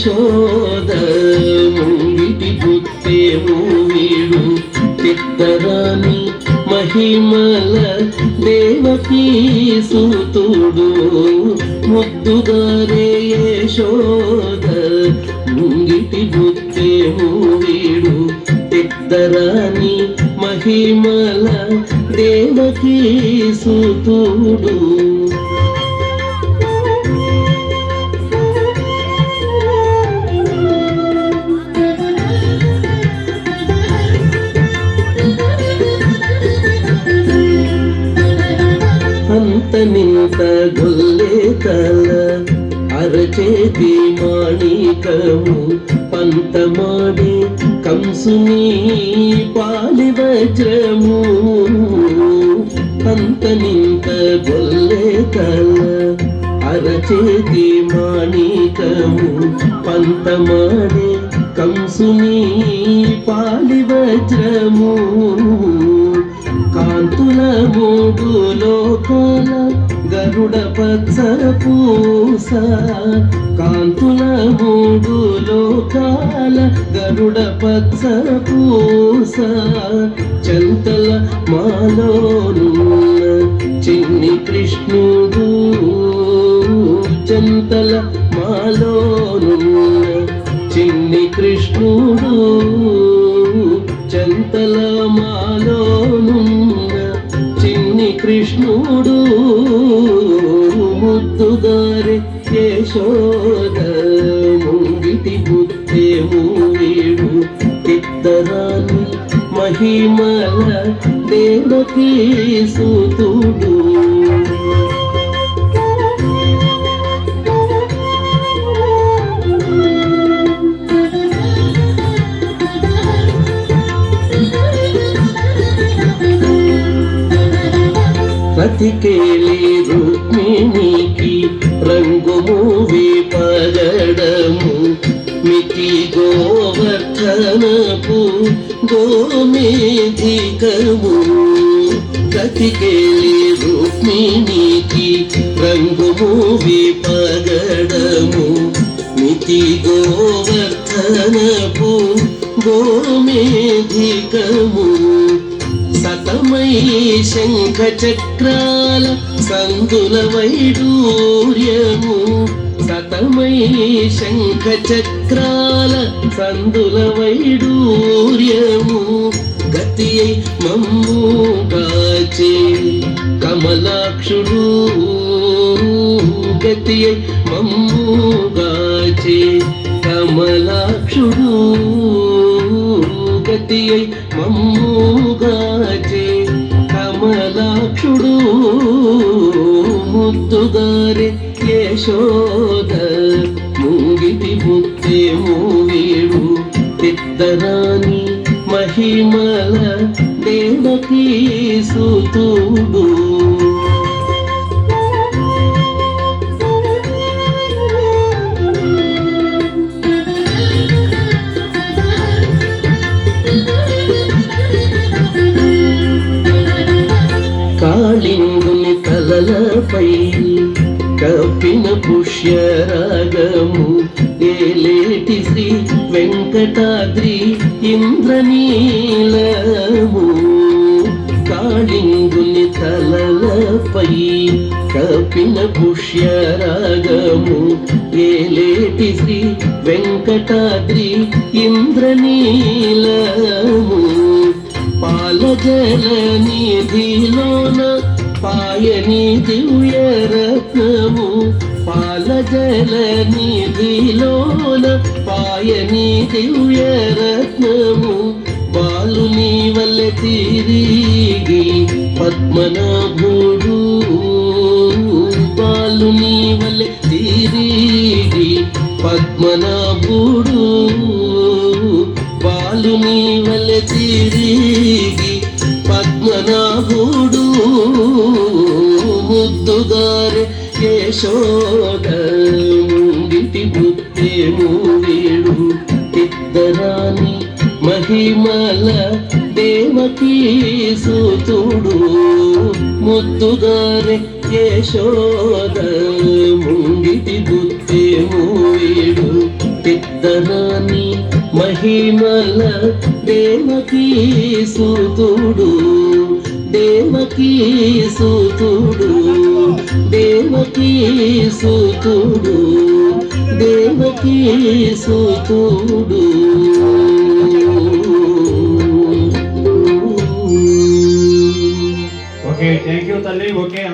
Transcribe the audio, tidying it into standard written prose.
యశోద ముంగిటి పుట్టేము వీడు చిత్తరాని మహిమల దేవకీ సూతుడు ముద్దుగారే యశోద ముంగిటి పుట్టేము వీడు చిత్తరాని మహిమల దేవకీ సూతుడు నింత గొల్లే తల అరచేతి మాణికము పంతమాడి కంసుని పాలి వజ్రము పంత నింత గొల్లే తల అరచేతి మాణికము పంతమాడి కంసుని పాలి వజ్రము కాంతుల మూడు లోకాల గరుడ పచ్చ పూస కాంతుల మూడు లోకాల గరుడ పచ్చ పూస చంతల మాలోనున్న చిన్ని కృష్ణుడు చంతల మాలోనున్న చిన్ని కృష్ణుడు చంతల మాలోనున్న చిన్ని కృష్ణుడు ముద్దుగారే యశోద ముంగిటి పుట్టేము వీడు చిత్తరాని మహిమల దేవకీ సూతుడు రతికేళి రుక్మిణికి రంగుము విపగడము మితి గోవర్ధనపు గోమేధికము రతికేళి రుక్మిణికి రంగుము విపగడము మితి గోవర్ధనపు గోమేధికము సతమై శంఖ చక్రాల సందుల వైడూర్యము సతమై శంఖ చక్రాల సందుల వైడూర్యము గతి మమ్ము గాచే కమలాక్షుడు గతి మమ్ము గాచే కమలాక్షుడు గతి మమ్ముగాచే కమలాక్షుడు ముద్దుగారే యశోద ముంగిటి పుట్టేము వీడు చిత్తరాని మహిమల దేవకీ సూతుడు కాళింగుని తలలపై కప్పిన పుష్యరాగము ఏలేటి శ్రీ వెంకటాద్రి ఇంద్రనీలము కాళింగుని తలలపై కప్పిన పుష్యరాగము ఏలేటి శ్రీ వెంకటాద్రి ఇంద్రనీలము పాలజల నిధిలోన పాయని దివ్య రత్నము పాలజల నిధిలోన పాయని దివ్య రత్నము బాలుని వల్ల తిరిగి పద్మనాభుడు బాలుని వల్ల తిరిగి పద్మనాభుడు బాలుని వల్ల తిరిగి పద్మనాభుడు ముద్దుగారే యశోద ముంగిటి పుట్టేము వీడు చిత్తరాని మహిమల దేవకీ సూతుడు ముద్దుగారే యశోద ముంగిటి పుట్టేము వీడు ఇద్దరాని మహిమల దేవకీ సూతుడు దేవకీ సూతుడు దేవకీ సూతుడు దేవకీ సూతుడు. ఓకే, థ్యాంక్ యూ తల్లి. ఓకే.